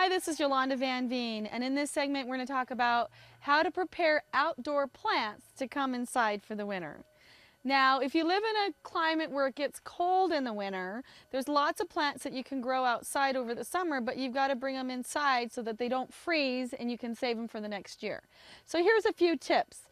Hi, this is Yolanda Van Veen, and in this segment we're going to talk about how to prepare outdoor plants to come inside for the winter. Now, if you live in a climate where it gets cold in the winter, there's lots of plants that you can grow outside over the summer, but you've got to bring them inside so that they don't freeze and you can save them for the next year. So here's a few tips.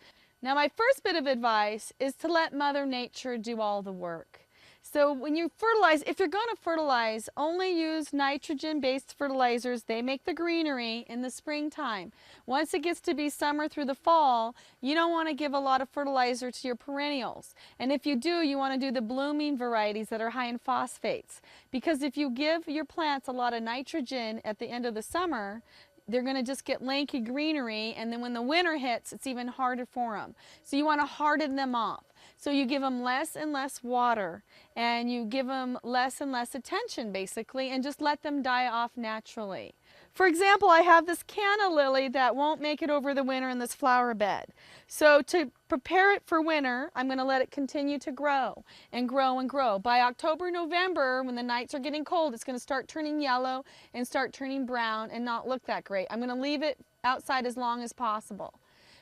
Now, my first bit of advice is to let Mother Nature do all the work. So when you fertilize, if you're going to fertilize, only use nitrogen-based fertilizers. They make the greenery in the springtime. Once it gets to be summer through the fall, you don't want to give a lot of fertilizer to your perennials. And if you do, you want to do the blooming varieties that are high in phosphates. Because if you give your plants a lot of nitrogen at the end of the summer, they're going to just get lanky greenery, and then when the winter hits, it's even harder for them. So you want to harden them off. So you give them less and less water, and you give them less and less attention, basically, and just let them die off naturally. For example, I have this canna lily that won't make it over the winter in this flower bed. So to prepare it for winter, I'm going to let it continue to grow and grow and grow. By October, November, when the nights are getting cold, it's going to start turning yellow and start turning brown and not look that great. I'm going to leave it outside as long as possible.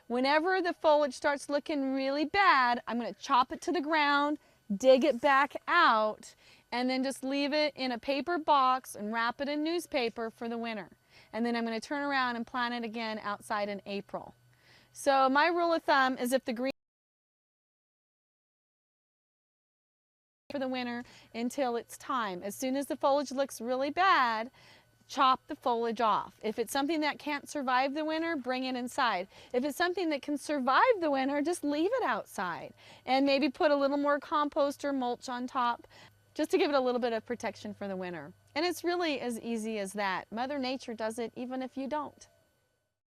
Whenever the foliage starts looking really bad, I'm going to chop it to the ground, dig it back out, and then just leave it in a paper box and wrap it in newspaper for the winter. And then I'm going to turn around and plant it again outside in April. So my rule of thumb is if the green for the winter until it's time. As soon as the foliage looks really bad, chop the foliage off. If it's something that can't survive the winter, bring it inside. If it's something that can survive the winter, just leave it outside and maybe put a little more compost or mulch on top just to give it a little bit of protection for the winter. And it's really as easy as that. Mother Nature does it even if you don't.